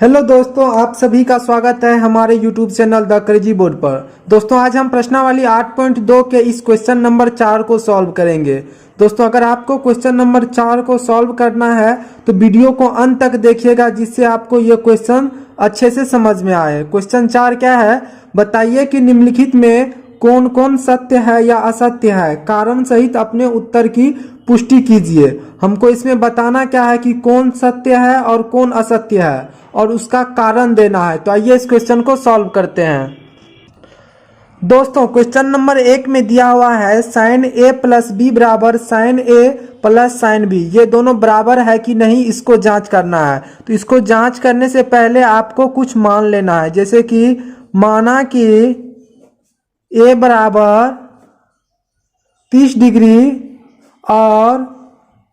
Hello दोस्तों, आप सभी का स्वागत है हमारे YouTube channel the crazy board पर। दोस्तों आज हम प्रश्नावली 8.2 के इस क्वेश्चन नंबर 4 को सॉल्व करेंगे। दोस्तों अगर आपको क्वेश्चन नंबर 4 को सॉल्व करना है तो वीडियो को अंत तक देखिएगा, जिससे आपको ये क्वेश्चन अच्छे से समझ में आए। क्वेश्चन 4 क्या है, बताइए कि निम्नलिखित में कौन कौन सत्य है या असत्य है, कारण सहित अपने उत्तर की पुष्टि कीजिए। हमको इसमें बताना क्या है कि कौन सत्य है और कौन असत्य है और उसका कारण देना है। तो आइए इस क्वेश्चन को सॉल्व करते हैं। दोस्तों क्वेश्चन नंबर 1 में दिया हुआ है साइन ए प्लस बी बराबर साइन ए प्लस साइन बी। ये दोनों बराबर है कि नहीं, इसको जांच करना है। तो इसको जांच करने से पहले आपको कुछ मान लेना है, जैसे कि माना कि ए बराबर 30 डिग्री और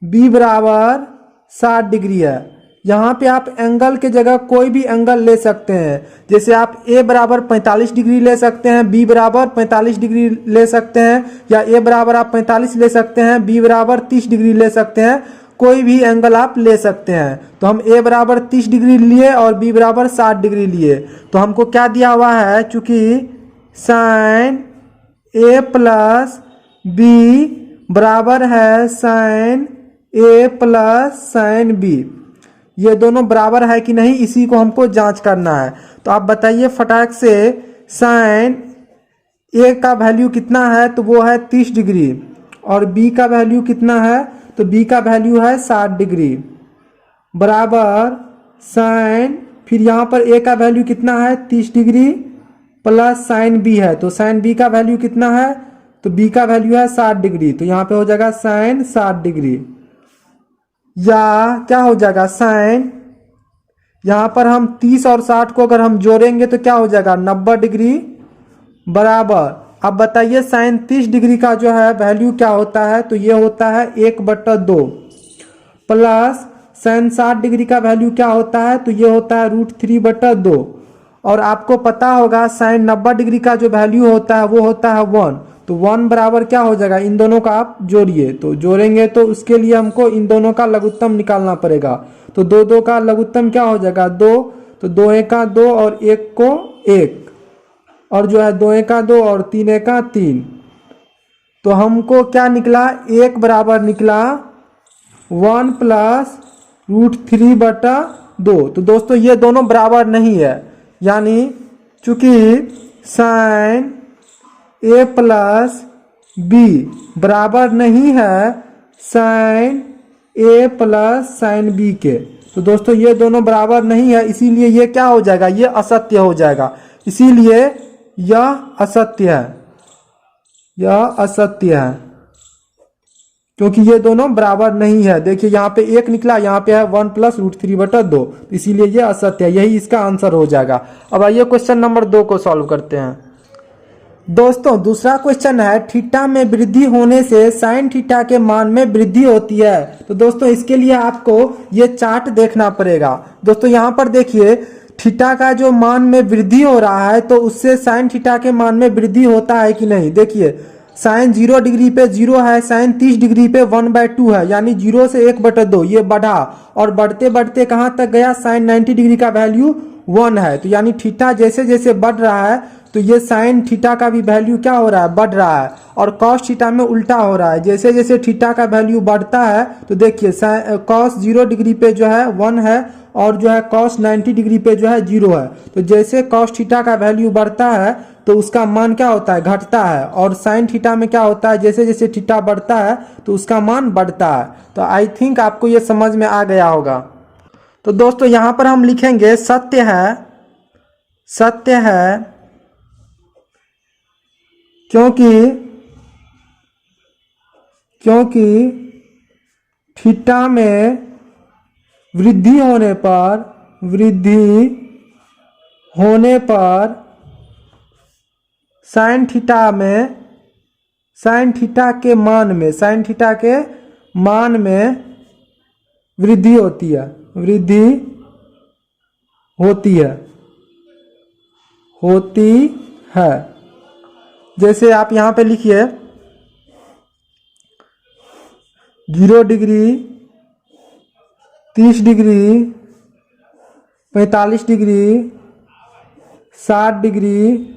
बी बराबर 60 डिग्री है। यहाँ पे आप एंगल के जगह कोई भी एंगल ले सकते हैं, जैसे आप ए बराबर 45 डिग्री ले सकते हैं, बी बराबर 45 डिग्री ले सकते हैं, या ए बराबर आप 45 ले सकते हैं, बी बराबर 30 डिग्री ले सकते हैं। कोई भी एंगल आप ले सकते हैं। तो हम ए बराबर 30 डिग्री लिए और बी बराबर 60 डिग्री लिए। तो हमको क्या दिया हुआ है, चूंकि साइन ए प्लस बी बराबर है साइन ए प्लस साइन बी, ये दोनों बराबर है कि नहीं, इसी को हमको जांच करना है। तो आप बताइए फटाक से, साइन ए का वैल्यू कितना है, तो वो है 30 डिग्री, और बी का वैल्यू कितना है, तो बी का वैल्यू है 60 डिग्री, बराबर साइन, फिर यहाँ पर ए का वैल्यू कितना है 30 डिग्री प्लस साइन बी है। तो साइन बी का वैल्यू कितना है, तो बी का वैल्यू है 60 डिग्री। तो यहाँ पे हो जाएगा साइन 60 डिग्री, या क्या हो जाएगा साइन, यहाँ पर हम 30 और 60 को अगर हम जोड़ेंगे तो क्या हो जाएगा 90 डिग्री, बराबर। अब बताइए साइन 30 डिग्री का जो है वैल्यू क्या होता है, तो ये होता है 1/2, प्लस साइन 60 डिग्री का वैल्यू क्या होता है, तो ये होता है √3/2। और आपको पता होगा साइन 90 डिग्री का जो वैल्यू होता है वो होता है 1। तो 1 बराबर क्या हो जाएगा, इन दोनों का आप जोड़िए। तो जोड़ेंगे तो उसके लिए हमको इन दोनों का लघुत्तम निकालना पड़ेगा। तो 2 का लघुत्तम क्या हो जाएगा 2, तो 2 का 2 और 1 को 1, और जो है 2 का 2 और 3 का 3। तो हमको क्या निकला, 1 बराबर निकला 1 प्लस √3/2। तो दोस्तों ये दोनों बराबर नहीं है, यानी चूंकि साइन ए प्लस बी बराबर नहीं है साइन ए प्लस साइन बी के, तो दोस्तों ये दोनों बराबर नहीं है, इसीलिए ये क्या हो जाएगा, ये असत्य हो जाएगा। इसीलिए यह असत्य है, यह असत्य है, क्योंकि ये दोनों बराबर नहीं है। देखिए यहाँ पे 1 निकला, यहाँ पे है 1 प्लस √3/2, इसीलिए ये असत्य है, यही इसका आंसर हो जाएगा। अब आइए क्वेश्चन नंबर 2 को सॉल्व करते हैं। दोस्तों दूसरा क्वेश्चन है, थीटा में वृद्धि होने से साइन थीटा के मान में वृद्धि होती है। तो दोस्तों इसके लिए आपको ये चार्ट देखना पड़ेगा। दोस्तों यहाँ पर देखिए, थीटा का जो मान में वृद्धि हो रहा है, तो उससे साइन थीटा के मान में वृद्धि होता है कि नहीं। देखिए साइन 0 डिग्री पे 0 है, साइन 30 डिग्री पे 1/2 है, यानी 0 से 1/2 ये बढ़ा, और बढ़ते बढ़ते कहाँ तक गया, साइन 90 डिग्री का वैल्यू 1 है। तो यानी थीटा जैसे जैसे बढ़ रहा है, तो ये साइन थीटा का भी वैल्यू क्या हो रहा है, बढ़ रहा है। और कॉस थीटा में उल्टा हो रहा है, जैसे जैसे थीटा का वैल्यू बढ़ता है, तो देखिए कॉस 0 डिग्री पे जो है 1 है, और जो है कॉस 90 डिग्री पे जो है 0 है। तो जैसे कॉस थीटा का वैल्यू बढ़ता है तो उसका मान क्या होता है, घटता है। और साइन थीटा में क्या होता है, जैसे जैसे थीटा बढ़ता है तो उसका मान बढ़ता है। तो आई थिंक आपको ये समझ में आ गया होगा। तो दोस्तों यहाँ पर हम लिखेंगे सत्य है, सत्य है क्योंकि थीटा में वृद्धि होने पर साइन थीटा के मान में वृद्धि होती है। जैसे आप यहाँ पे लिखिए 0 डिग्री, 30 डिग्री, 45 डिग्री, 60 डिग्री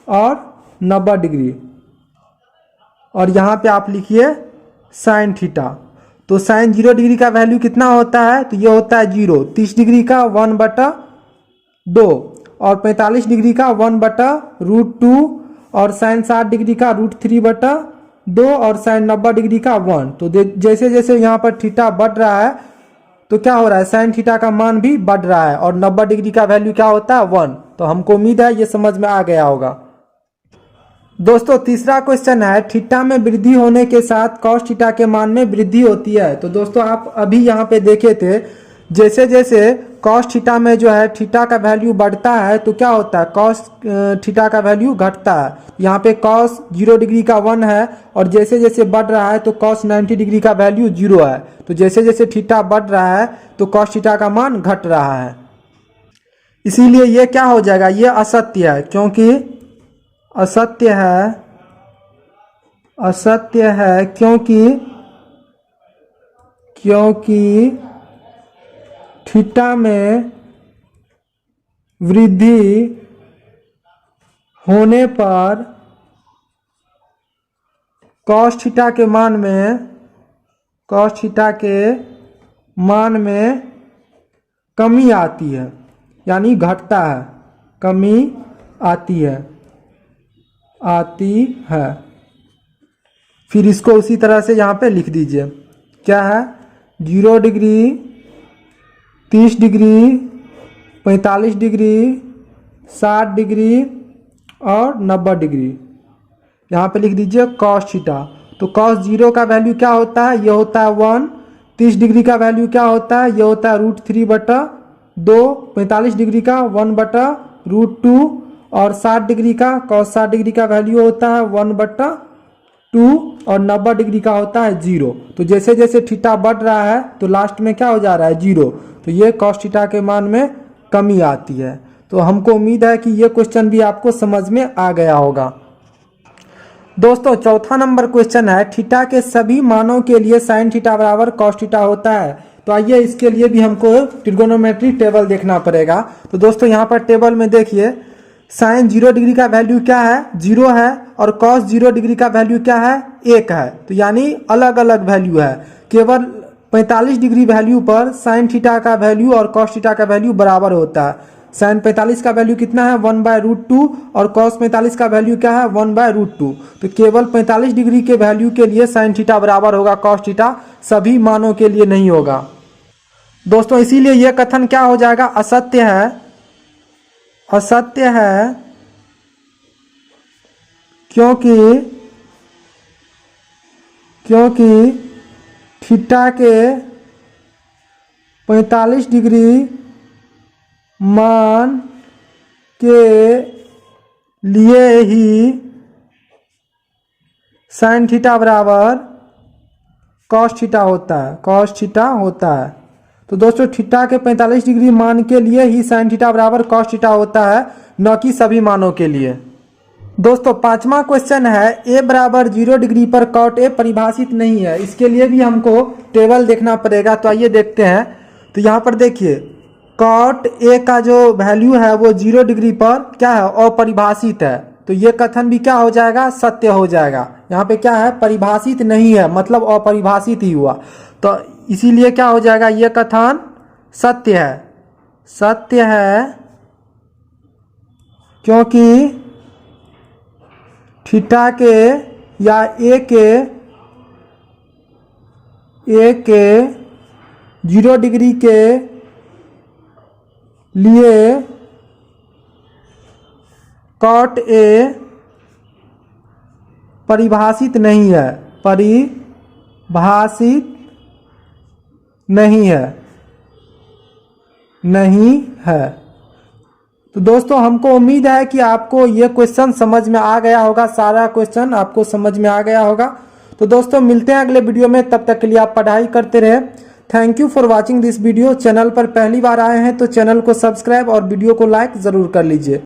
और 90 डिग्री। और यहाँ पे आप लिखिए साइन थीटा। तो साइन 0 डिग्री का वैल्यू कितना होता है? तो ये होता है 0। 30 डिग्री का 1/2 और 45 डिग्री का 1/√2 और साइन 60 डिग्री का √3/2 और साइन 90 डिग्री का 1। तो जैसे जैसे यहाँ पर थीटा बढ़ रहा है तो क्या हो रहा है, साइन थीटा का मान भी बढ़ रहा है और 90 डिग्री का वैल्यू क्या होता है, 1। तो हमको उम्मीद है ये समझ में आ गया होगा। दोस्तों तीसरा क्वेश्चन है, थीटा में वृद्धि होने के साथ कॉस थीटा के मान में वृद्धि होती है। तो दोस्तों आप अभी यहाँ पे देखे थे, जैसे जैसे कॉस थीटा में जो है थीटा का वैल्यू बढ़ता है तो क्या होता है, कॉस थीटा का वैल्यू घटता है। यहाँ पे कॉस 0 डिग्री का 1 है और जैसे जैसे बढ़ रहा है तो कॉस 90 डिग्री का वैल्यू 0 है। तो जैसे जैसे थीटा बढ़ रहा है तो कॉस थीटा का मान घट रहा है। इसीलिए ये क्या हो जाएगा, ये असत्य है, क्योंकि असत्य है क्योंकि थीटा में वृद्धि होने पर कॉस थीटा के मान में कमी आती है, यानी घटता है, कमी आती है। फिर इसको उसी तरह से यहाँ पे लिख दीजिए, क्या है, 0 डिग्री, 30 डिग्री, 45 डिग्री, 60 डिग्री और 90 डिग्री। यहाँ पे लिख दीजिए कॉस थीटा। तो कॉस 0 का वैल्यू क्या होता है, ये होता है 1। 30 डिग्री का वैल्यू क्या होता है, ये होता है √3/2। 45 डिग्री का 1/√2 और 60 डिग्री का कॉस 60 डिग्री का वैल्यू होता है 1/2 और 90 डिग्री का होता है 0। तो जैसे जैसे थीटा बढ़ रहा है तो लास्ट में क्या हो जा रहा है, 0। तो ये कॉस थीटा के मान में कमी आती है। तो हमको उम्मीद है कि ये क्वेश्चन भी आपको समझ में आ गया होगा। दोस्तों चौथा नंबर क्वेश्चन है, थीटा के सभी मानों के लिए साइन थीटा बराबर कॉस थीटा होता है। तो आइए इसके लिए भी हमको ट्रिगोनोमेट्री टेबल देखना पड़ेगा। तो दोस्तों यहाँ पर टेबल में देखिए, साइन 0 डिग्री का वैल्यू क्या है, 0 है और कॉस 0 डिग्री का वैल्यू क्या है, 1 है। तो यानी अलग अलग वैल्यू है। केवल 45 डिग्री वैल्यू पर साइन थीटा का वैल्यू और कॉस थीटा का वैल्यू बराबर होता है। साइन 45 का वैल्यू कितना है, 1/√2 और कॉस 45 का वैल्यू क्या है, 1/√2। तो केवल 45 डिग्री के वैल्यू के लिए साइन थीटा बराबर होगा कॉस थीटा, सभी मानों के लिए नहीं होगा। दोस्तों इसीलिए यह कथन क्या हो जाएगा, असत्य है क्योंकि थीटा के 45 डिग्री मान के लिए ही साइन थीटा बराबर कॉस थीटा होता है। तो दोस्तों थीटा के 45 डिग्री मान के लिए ही साइन थीटा बराबर कॉस थीटा होता है, न कि सभी मानों के लिए। दोस्तों पांचवा क्वेश्चन है, a बराबर 0 डिग्री पर कॉट ए परिभाषित नहीं है। इसके लिए भी हमको टेबल देखना पड़ेगा। तो आइए देखते हैं। तो यहाँ पर देखिए, कॉट ए का जो वैल्यू है वो 0 डिग्री पर क्या है, अपरिभाषित है। तो ये कथन भी क्या हो जाएगा, सत्य हो जाएगा। यहाँ पे क्या है, परिभाषित नहीं है, मतलब अपरिभाषित ही हुआ। तो इसीलिए क्या हो जाएगा, ये कथन सत्य है क्योंकि थीटा के या ए के 0 डिग्री के लिए कॉट ए परिभाषित नहीं है। तो दोस्तों हमको उम्मीद है कि आपको ये क्वेश्चन समझ में आ गया होगा, सारा क्वेश्चन आपको समझ में आ गया होगा। तो दोस्तों मिलते हैं अगले वीडियो में, तब तक के लिए आप पढ़ाई करते रहे। Thank you for watching this video. Channel पर पहली बार आए हैं तो चैनल को सब्सक्राइब और वीडियो को लाइक ज़रूर कर लीजिए।